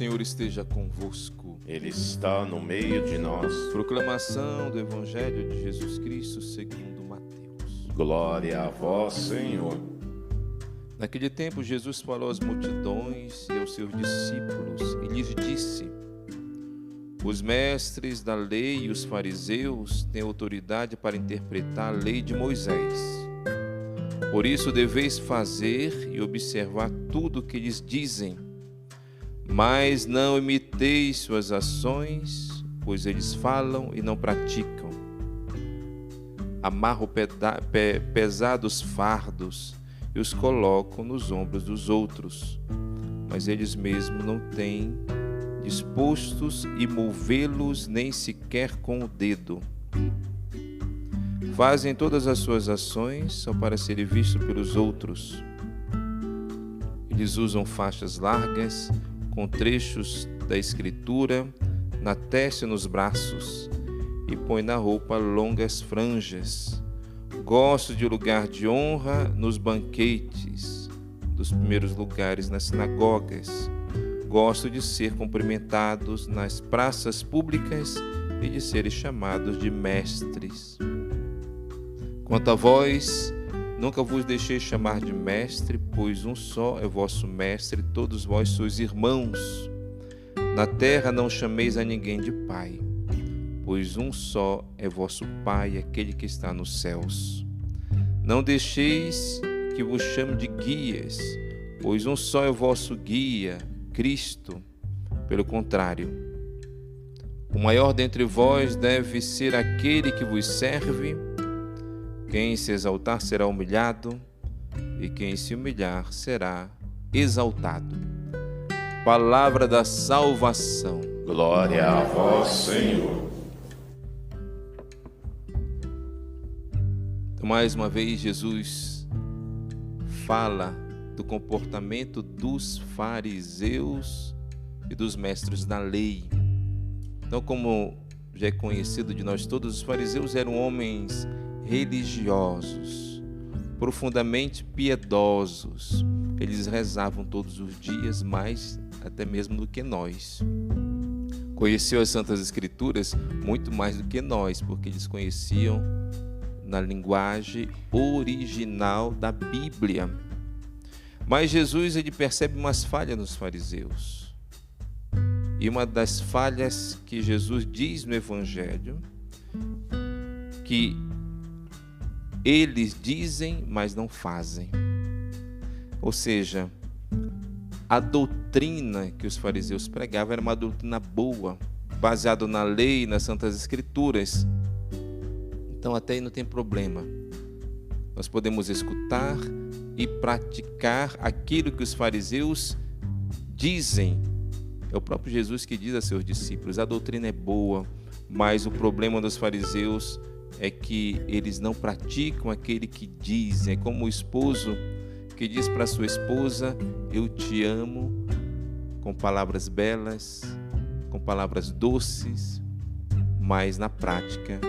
Senhor esteja convosco. Ele está no meio de nós. Proclamação do Evangelho de Jesus Cristo segundo Mateus. Glória a vós, Senhor. Naquele tempo, Jesus falou às multidões e aos seus discípulos e lhes disse: os mestres da lei e os fariseus têm autoridade para interpretar a lei de Moisés. Por isso deveis fazer e observar tudo o que eles dizem, mas não imiteis suas ações, pois eles falam e não praticam. Amarram pesados fardos e os colocam nos ombros dos outros, mas eles mesmos não têm dispostos a movê-los nem sequer com o dedo. Fazem todas as suas ações só para serem vistos pelos outros. Eles usam faixas largas com trechos da Escritura na testa e nos braços e põem na roupa longas franjas. Gostam de lugar de honra nos banquetes, dos primeiros lugares nas sinagogas. Gostam de ser cumprimentados nas praças públicas e de serem chamados de mestres. Quanto a vós, nunca vos deixei chamar de mestre, pois um só é vosso mestre, todos vós sois irmãos. Na terra não chameis a ninguém de pai, pois um só é vosso Pai, aquele que está nos céus. Não deixeis que vos chame de guias, pois um só é vosso guia, Cristo. Pelo contrário, o maior dentre vós deve ser aquele que vos serve. Quem se exaltar será humilhado, e quem se humilhar será exaltado. Palavra da salvação. Glória a vós, Senhor. Então, mais uma vez, Jesus fala do comportamento dos fariseus e dos mestres da lei. Então, como já é conhecido de nós todos, os fariseus eram homens religiosos, profundamente piedosos. Eles rezavam todos os dias, mais até mesmo do que nós. Conheciam as Santas Escrituras muito mais do que nós, porque eles conheciam na linguagem original da Bíblia. Mas Jesus, ele percebe umas falhas nos fariseus. E uma das falhas que Jesus diz no Evangelho, que eles dizem, mas não fazem. Ou seja, a doutrina que os fariseus pregavam era uma doutrina boa, baseada na lei e nas Santas Escrituras. Então até aí não tem problema. Nós podemos escutar e praticar aquilo que os fariseus dizem. É o próprio Jesus que diz a seus discípulos: a doutrina é boa, mas o problema dos fariseus é que eles não praticam aquele que dizem. É como o esposo que diz para sua esposa: eu te amo, com palavras belas, com palavras doces, mas na prática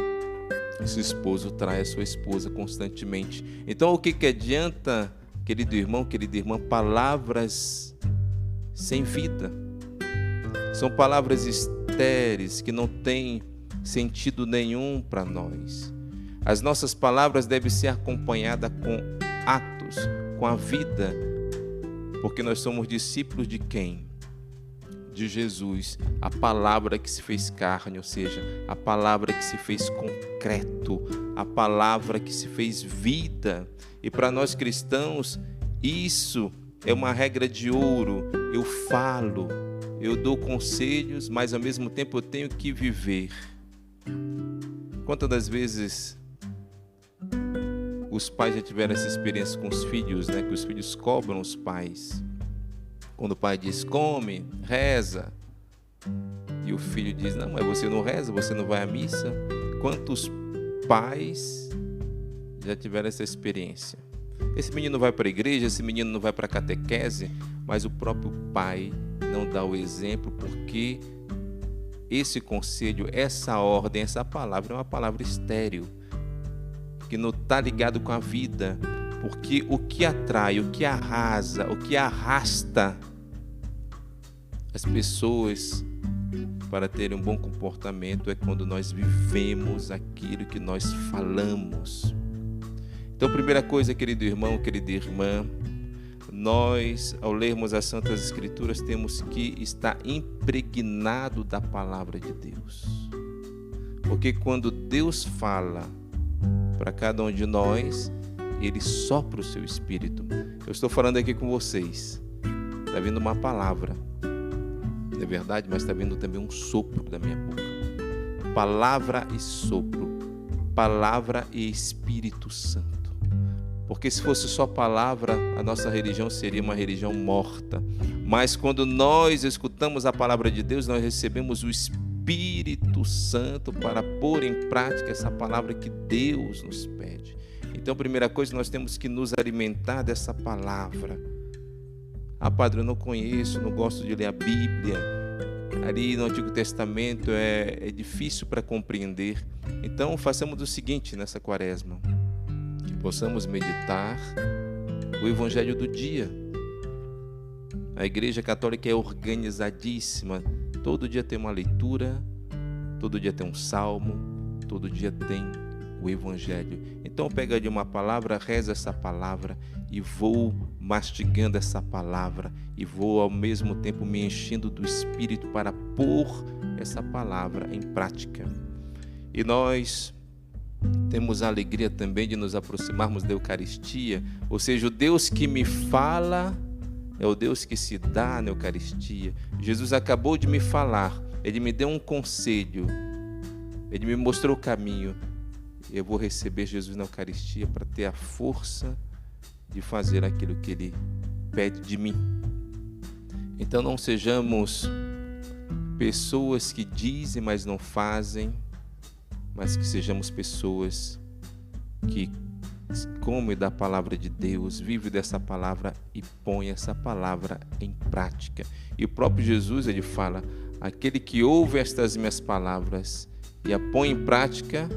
esse esposo trai a sua esposa constantemente. Então o que adianta, querido irmão, querida irmã, palavras sem vida? São palavras estéreis que não têm sentido nenhum para nós. As nossas palavras devem ser acompanhadas com atos, com a vida, porque nós somos discípulos de quem? De Jesus, a palavra que se fez carne, ou seja, a palavra que se fez concreto, a palavra que se fez vida. E para nós cristãos, isso é uma regra de ouro. Eu falo, eu dou conselhos, mas ao mesmo tempo eu tenho que viver. Quantas das vezes os pais já tiveram essa experiência com os filhos, né? Que os filhos cobram os pais. Quando o pai diz: come, reza, e o filho diz: não, mas você não reza, você não vai à missa. Quantos pais já tiveram essa experiência? Esse menino vai para a igreja, esse menino não vai para a catequese, mas o próprio pai não dá o exemplo, porque esse conselho, essa ordem, essa palavra é uma palavra estéril, que não está ligado com a vida, porque o que atrai, o que arrasa, o que arrasta As pessoas, para terem um bom comportamento, é quando nós vivemos aquilo que nós falamos. Então, primeira coisa, querido irmão, querida irmã, nós, ao lermos as Santas Escrituras, temos que estar impregnado da palavra de Deus. Porque quando Deus fala para cada um de nós, Ele sopra o seu Espírito. Eu estou falando aqui com vocês, está vindo uma palavra, não é verdade? Mas está vindo também um sopro da minha boca. Palavra e sopro, palavra e Espírito Santo. Porque se fosse só palavra, a nossa religião seria uma religião morta. Mas quando nós escutamos a palavra de Deus, nós recebemos o Espírito Santo para pôr em prática essa palavra que Deus nos pede. Então, primeira coisa, nós temos que nos alimentar dessa palavra. Ah, padre, eu não conheço, não gosto de ler a Bíblia. Ali no Antigo Testamento é difícil para compreender. Então, façamos o seguinte nessa quaresma. Possamos meditar o Evangelho do dia. A Igreja Católica é organizadíssima. Todo dia tem uma leitura, todo dia tem um salmo, todo dia tem o Evangelho. Então pega ali uma palavra, reza essa palavra e vou mastigando essa palavra e vou ao mesmo tempo me enchendo do Espírito para pôr essa palavra em prática. E nós temos a alegria também de nos aproximarmos da Eucaristia, ou seja, o Deus que me fala é o Deus que se dá na Eucaristia. Jesus acabou de me falar, Ele me deu um conselho, Ele me mostrou o caminho. Eu vou receber Jesus na Eucaristia para ter a força de fazer aquilo que Ele pede de mim. Então não sejamos pessoas que dizem, mas não fazem, mas que sejamos pessoas que comem da palavra de Deus, vivem dessa palavra e põem essa palavra em prática. E o próprio Jesus, Ele fala, aquele que ouve estas minhas palavras e a põe em prática,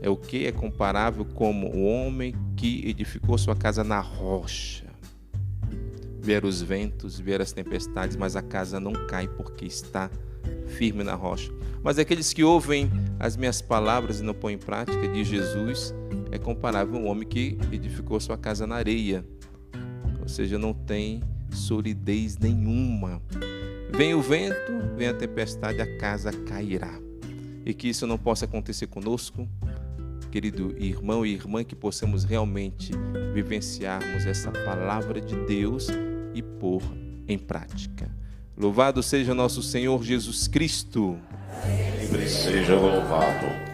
é o que? É comparável como o homem que edificou sua casa na rocha. Vieram os ventos, vieram as tempestades, mas a casa não cai porque está firme na rocha. Mas aqueles que ouvem as minhas palavras e não põem em prática, diz Jesus, é comparável a um homem que edificou sua casa na areia. Ou seja, não tem solidez nenhuma. Vem o vento, vem a tempestade, a casa cairá. E que isso não possa acontecer conosco, querido irmão e irmã, que possamos realmente vivenciarmos essa palavra de Deus e pôr em prática. Louvado seja nosso Senhor Jesus Cristo. Sempre seja louvado.